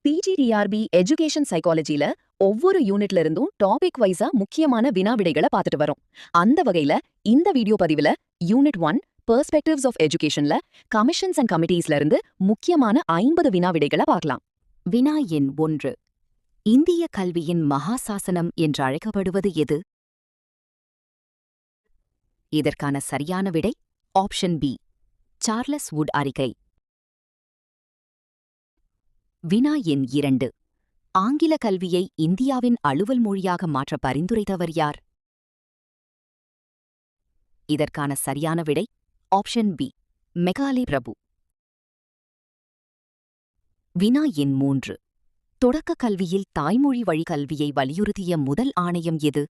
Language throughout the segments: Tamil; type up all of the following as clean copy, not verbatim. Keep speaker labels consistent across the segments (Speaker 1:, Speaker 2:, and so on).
Speaker 1: பிஜிடிஆர்பி எஜுகேஷன் சைக்காலஜில ஒவ்வொரு யூனிட்ல இருந்தும் டாபிக் வைஸா முக்கியமான வினாவிடைகளை பார்த்துட்டு வரோம். அந்த வகையில இந்த வீடியோ பதிவுல யூனிட் 1 பெர்ஸ்பெக்டிவ்ஸ் ஆஃப் எஜுகேஷன்ல கமிஷன்ஸ் அண்ட் கமிட்டிஸ்ல இருந்து முக்கியமான 50 வினாவிடைகளை பார்க்கலாம்.
Speaker 2: வினா எண் 1. இந்திய கல்வியின் மகாசாசனம் என்று அழைக்கப்படுவது எது? இதற்கான சரியான விடை ஆப்ஷன் பி, சார்லஸ் வுட் அறிக்கை. வினா எண் 2. ஆங்கில கல்வியை இந்தியாவின் அலுவல் மொழியாக மாற்ற பரிந்துரைத்தவர் யார்? இதற்கான சரியான விடை ஆப்ஷன் பி, மெகாலே பிரபு. வினா எண் 3. தொடக்க கல்வியில் தாய்மொழி வழி கல்வியை வலியுறுத்திய முதல் ஆணையம் எது?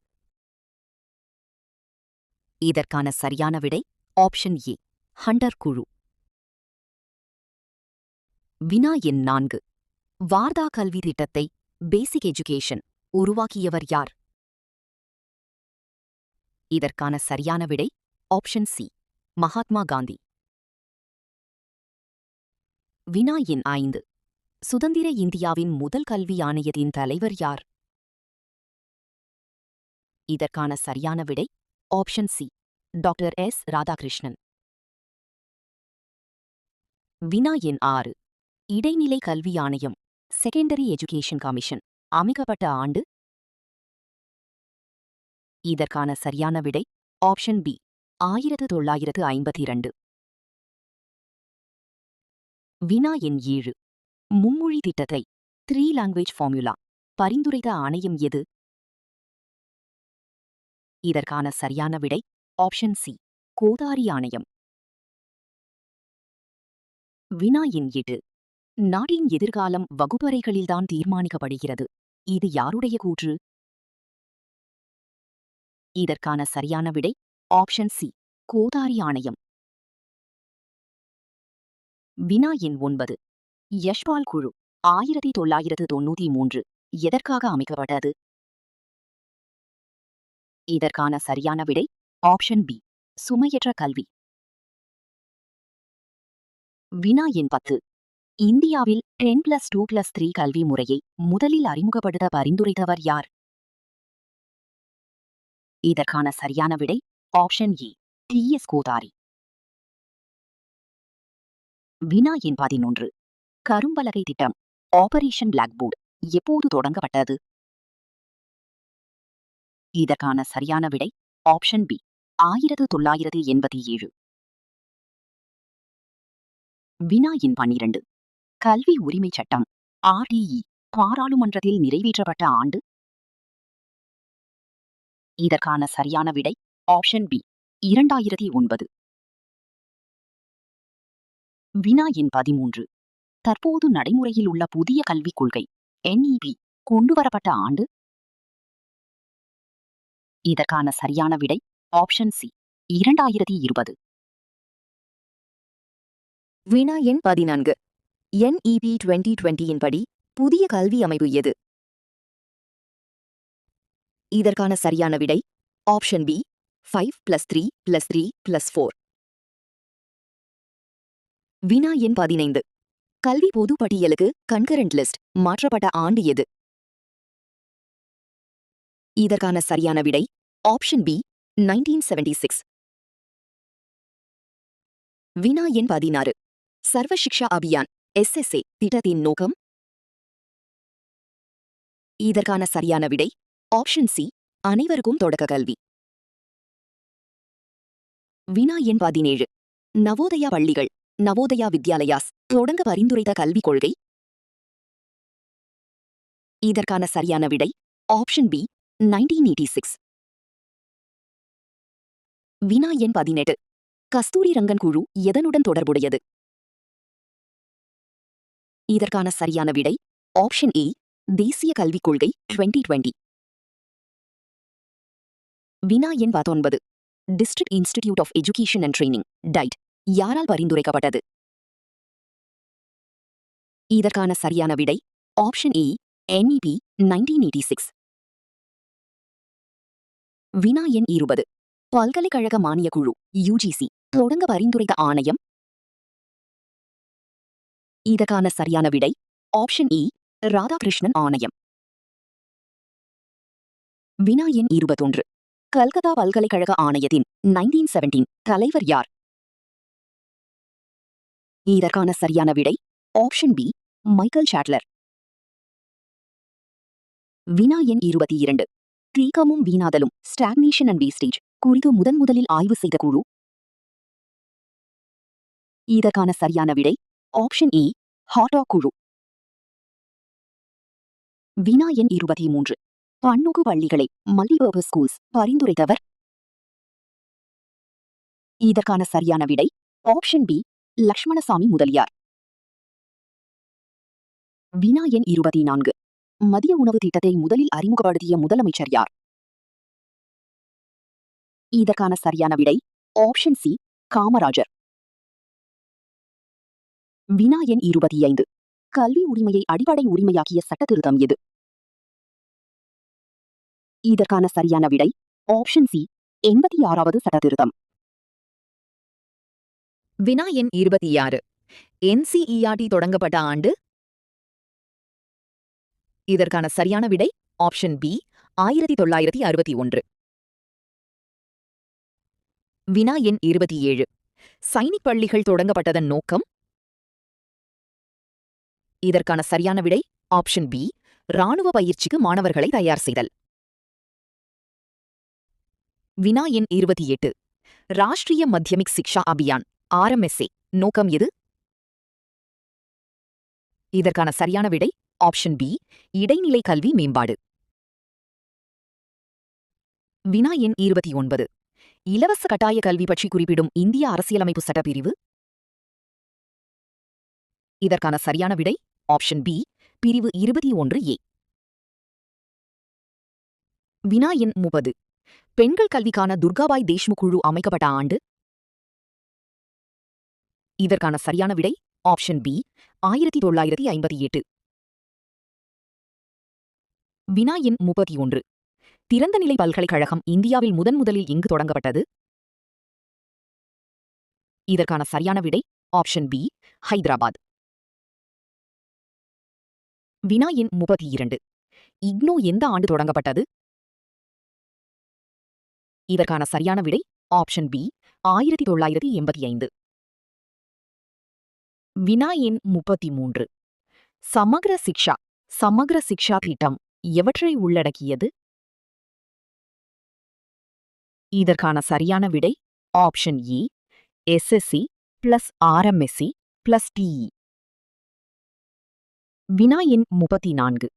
Speaker 2: இதற்கான சரியான விடை ஆப்ஷன் ஏ, ஹண்டர் குழு. வினா எண் 4. வார்தா கல்வி திட்டத்தை பேசிக் எஜுகேஷன் உருவாக்கியவர் யார்? இதற்கான சரியான விடை ஆப்ஷன் சி, மகாத்மா காந்தி. வினா எண் 5. சுதந்திர இந்தியாவின் முதல் கல்வி ஆணையத்தின் தலைவர் யார்? இதற்கான சரியான விடை option C, doctor S Radhakrishnan. வினா எண் 6. இடைநிலை கல்வி ஆணையம் செகண்டரி எஜுகேஷன் கமிஷன் அமைக்கப்பட்ட ஆண்டு? இதற்கான சரியான விடை ஆப்ஷன் பி, 1952. வினா எண் 7. மும்மொழி திட்டத்தை 3 லாங்குவேஜ் ஃபார்முலா பரிந்துரைத்த ஆணையம் எது? இதற்கான சரியான விடை ஆப்ஷன் சி, கோதாரி ஆணையம். வினா எண் 8. நாட்டின் எதிர்காலம் வகுப்பறைகளில்தான் தீர்மானிக்கப்படுகிறது. இது யாருடைய கூற்று? இதற்கான சரியான விடை ஆப்ஷன் சி, கோதாரி ஆணையம். வினா எண் 9. யஷ்பால் குழு 1993 எதற்காக அமைக்கப்பட்டது? இதற்கான சரியான விடை ஆப்ஷன் பி, சுமையற்ற கல்வி. வினா எண் 10. இந்தியாவில் 10+2+3 கல்வி முறையை முதலில் அறிமுகப்படுத்த பரிந்துரைத்தவர் யார்? இதற்கான சரியான விடை option A, D S Kothari. வினா எண் 11. கரும்பலகை திட்டம் ஆபரேஷன் பிளாக்போர்ட் எப்போது தொடங்கப்பட்டது? இதற்கான சரியான விடை ஆப்ஷன் பி, 1987. வினா எண் 12. கல்வி உரிமை சட்டம் RDE பாராளுமன்றத்தில் நிறைவேற்றப்பட்ட ஆண்டு? இதற்கான சரியான விடை ஆப்ஷன் பி, 2009. வினா எண் 13. தற்போது நடைமுறையில் உள்ள புதிய கல்விக் கொள்கை NEP கொண்டுவரப்பட்ட ஆண்டு? இதற்கான சரியான விடை ஆப்ஷன் சி, 2020.
Speaker 1: வினா எண் 14. NEP 2020 படி புதிய கல்வி அமைப்பு எது? இதற்கான சரியான விடை ஆப்ஷன் பி, 5+3+3+4. வினா எண் 15. கல்வி பொது பட்டியலுக்கு கன்கரண்ட் லிஸ்ட் மாற்றப்பட்ட ஆண்டு எது? இதற்கான சரியான விடை ஆப்ஷன் பி, 1976. வினா எண் 16. சர்வ சிக்ஷா அபியான் SSA திட்டத்தின் நோக்கம்? இதற்கான சரியான விடை ஆப்ஷன் சி, அனைவருக்கும் தொடக்க கல்வி. வினா எண் 17. நவோதயா பள்ளிகள் நவோதயா வித்யாலயாஸ் தொடங்க பரிந்துரைத்த கல்விக் கொள்கை? இதற்கான சரியான விடை ஆப்ஷன் பி, 1986. வினா எண் 18. கஸ்தூரி ரங்கன் குழு எதனுடன் தொடர்புடையது? இதற்கான சரியான விடை ஆப்ஷன் ஏ, தேசிய கல்விக் கொள்கை 2020. வினா எண் 19. District institute of education and training DIET யாரால் பரிந்துரைக்கப்பட்டது? இதற்கான சரியான விடை ஆப்ஷன் ஏ, NEP 1986. வினா எண் 20. பல்கலைக்கழக மானியக் குழு UGC தொடங்க பரிந்துரைத்த ஆணையம்? இதற்கான சரியான விடை ஆப்ஷன் ஏ,
Speaker 2: ராதாகிருஷ்ணன் ஆணையம். வினா எண் 21. கல்கத்தா பல்கலைக்கழக ஆணையத்தின் 1917 தலைவர் யார்? இதற்கான சரியான விடை ஆப்ஷன் பி மைக்கேல் சாட்லர். வினா எண் 22. தேக்கமும் வீணாதலும் ஸ்டாக்னேஷன் அண்ட் வேஸ்டேஜ் குறித்து முதலில் ஆய்வு செய்த குழு? இதற்கான சரியான விடை ஆப்ஷன் ஏ ஹாட்டா குழு. வினா எண் 23. பன்னோக்கு பள்ளிகளை மல்டிபர்பஸ் ஸ்கூல்ஸ் பரிந்துரைத்தவர்? இதற்கான சரியான விடை ஆப்ஷன் பி லக்ஷ்மணசாமி முதலியார். வினா எண் 24. மதிய உணவு திட்டத்தை முதலில் அறிமுகப்படுத்திய முதலமைச்சர் யார்? இதற்கான சரியான விடை ஆப்ஷன் சி காமராஜர். வினா எண் 25. கல்வி உரிமையை அடிப்படை உரிமையாக்கிய சட்ட திருத்தம் எது? இதற்கான சரியான விடை ஆப்ஷன் சி 86வது சட்ட திருத்தம்.
Speaker 1: வினா எண் 26. NCERT தொடங்கப்பட்ட ஆண்டு? இதற்கான சரியான விடை ஆப்ஷன் பி 1961. வினா எண் 27. சைனிக் பள்ளிகள் தொடங்கப்பட்டதன் நோக்கம்? இதற்கான சரியான விடை ஆப்ஷன் பி ராணுவ பயிற்சிக்கு மாணவர்களை தயார் செய்தல். வினா எண் 28. ராஷ்டிரிய மத்தியமிக் சிக்ஷா அபியான் RMSA நோக்கம் எது? இதற்கான சரியான விடை ஆப்ஷன் பி இடைநிலை கல்வி மேம்பாடு. வினா எண் 29. இலவச கட்டாய கல்வி பற்றி குறிப்பிடும் இந்திய அரசியலமைப்பு சட்டப்பிரிவு? இதற்கான சரியான விடை ஆப்ஷன் பி பிரிவு 21A. வினா எண் 30. பெண்கள் கல்விக்கான துர்காபாய் தேஷ்முக் குழு அமைக்கப்பட்ட ஆண்டு? இதற்கான சரியான விடை ஆப்ஷன் பி 1958. வினா எண் 31. திறந்தநிலை பல்கலைக்கழகம் இந்தியாவில் முதலில் எங்கு தொடங்கப்பட்டது? இதற்கான சரியான விடை ஆப்ஷன் பி ஹைதராபாத். வினா எண் 32. இக்னோ எந்த ஆண்டு தொடங்கப்பட்டது? இதற்கான சரியான விடை ஆப்ஷன் பி 1985. வினா எண் 33. சமக்ர சிக்ஷா திட்டம் எவற்றை உள்ளடக்கியது? இதற்கான சரியான விடை ஆப்ஷன் ஏ SSC + RMSC + TE. வினா எண் 34.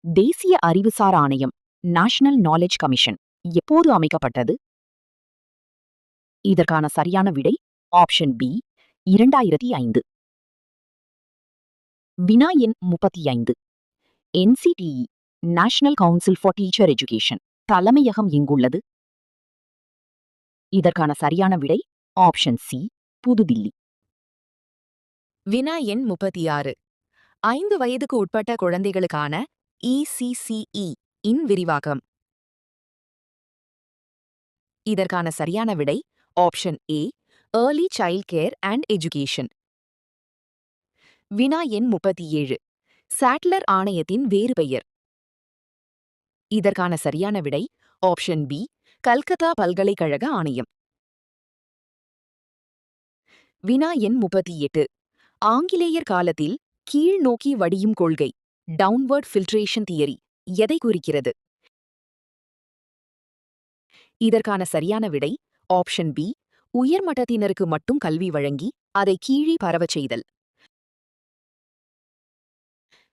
Speaker 1: தேசிய அறிவுசார் ஆணையம் நேஷனல் நாலேஜ் கமிஷன் எப்போது அமைக்கப்பட்டது? இதற்கான சரியான விடை ஆப்ஷன் பி 2005. வினா எண் 35. NCTE national council for teacher education தலைமையகம் எங்குள்ளது? இதற்கான சரியான விடை ஆப்ஷன் சி புதுதில்லி. வினா எண் 36. 5 வயதுக்கு உட்பட்ட குழந்தைகளுக்கான ECCE இன் விரிவாக்கம்? இதற்கான சரியான விடை option A early child care and education. வினா எண் 37. சாட்லர் ஆணையத்தின் வேறு பெயர்? இதற்கான சரியான விடை ஆப்ஷன் பி கல்கத்தா பல்கலைக்கழக ஆணையம். வினா எண் 38. ஆங்கிலேயர் காலத்தில் கீழ் நோக்கி வடியும் கொள்கை டவுன்வர்ட் ஃபில்ட்ரேஷன் தியரி எதை குறிக்கிறது? இதற்கான சரியான விடை ஆப்ஷன் பி உயர்மட்டத்தினருக்கு மட்டும் கல்வி வழங்கி அதை கீழே பரவச் செய்தல்.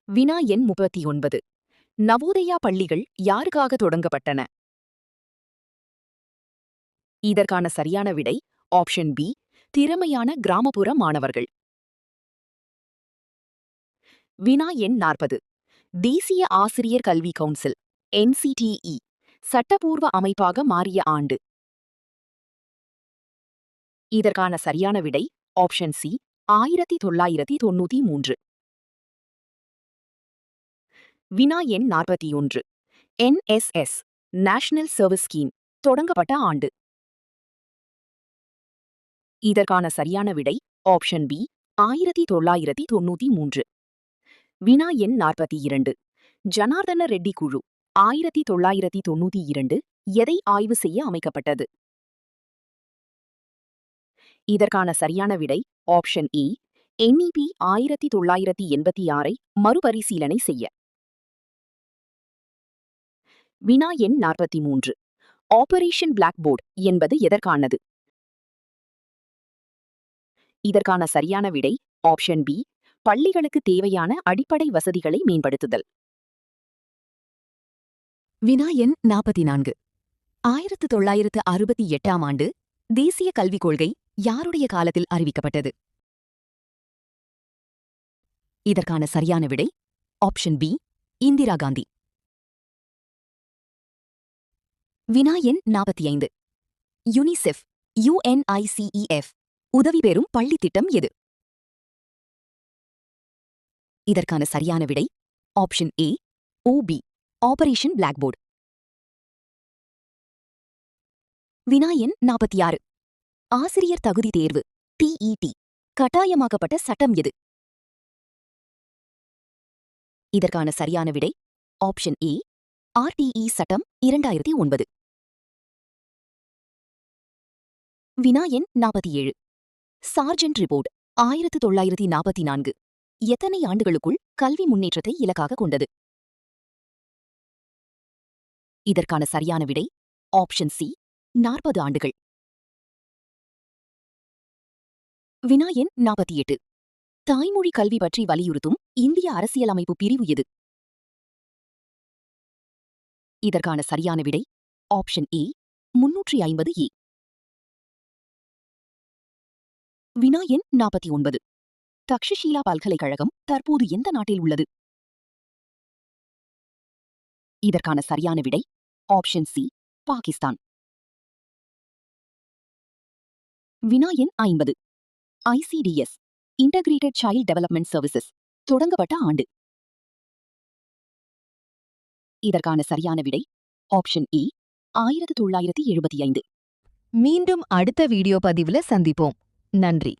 Speaker 1: வினா எண் 39. நவோதயா பள்ளிகள் யாருக்காக தொடங்கப்பட்டன? இதற்கான சரியான விடை ஆப்ஷன் பி திறமையான கிராமப்புற மாணவர்கள். வினா எண் 40. தேசிய ஆசிரியர் கல்வி கவுன்சில் NCTE சட்டப்பூர்வ அமைப்பாக மாறிய ஆண்டு? இதற்கான சரியான விடை ஆப்ஷன் சி 1993. வினா எண் 41. NSS நேஷனல் சர்வீஸ் ஸ்கீம் தொடங்கப்பட்ட ஆண்டு? இதற்கான சரியான விடை ஆப்ஷன் பி 1993.
Speaker 2: வினா எண் 42. ஜனார்தன ரெட்டி குழு 1992 எதை ஆய்வு செய்ய அமைக்கப்பட்டது? இதற்கான சரியான விடை ஆப்ஷன் இ. NEP 1986 மறுபரிசீலனை செய்ய. வினா எண் 43. ஆபரேஷன் பிளாக் போர்ட் என்பது எதற்கானது? இதற்கான சரியான விடை ஆப்ஷன் பி. பள்ளிகளுக்கு தேவையான அடிப்படை வசதிகளை மேம்படுத்துதல்.
Speaker 1: வினா எண் 44. 1968 ஆண்டு தேசிய கல்விக் கொள்கை யாருடைய காலத்தில் அறிவிக்கப்பட்டது? இதற்கான சரியான விடை ஆப்ஷன் பி. இந்திரா காந்தி. வினா எண் 45. யுனிசெஃப் UNICEF உதவி பெறும் பள்ளி திட்டம் எது? இதற்கான சரியான விடை option A. OB operation blackboard. வினா எண் 46. ஆசிரியர் தகுதி தேர்வு TET கட்டாயமாக்கப்பட்ட சட்டம் எது? இதற்கான சரியான விடை ஆப்ஷன் ஏ. RTE சட்டம் 2009. வினா எண் 47. சார்ஜென்ட் ரிப்போர்ட் 1944 எத்தனை ஆண்டுகளுக்குள் கல்வி முன்னேற்றத்தை இலக்காக கொண்டது? இதற்கான சரியான விடை ஆப்ஷன் சி. 40 ஆண்டுகள். வினா எண் 48. தாய்மொழி கல்வி பற்றி வலியுறுத்தும் இந்திய அரசியலமைப்பு பிரிவு எது? இதற்கான சரியான விடை ஆப்ஷன் ஏ. 350A. வினா எண் 49. தக்ஷஷீலா பல்கலைக்கழகம் தற்போது எந்த நாட்டில் உள்ளது? இதற்கான சரியான விடை ஆப்ஷன் சி. பாகிஸ்தான். வினா எண் 50. ICDS integrated child development services தொடங்கப்பட்ட ஆண்டு? இதற்கான சரியான விடை ஆப்ஷன் ஏ. 1975.
Speaker 3: மீண்டும் அடுத்த வீடியோ பதிவுல சந்திப்போம். நன்றி.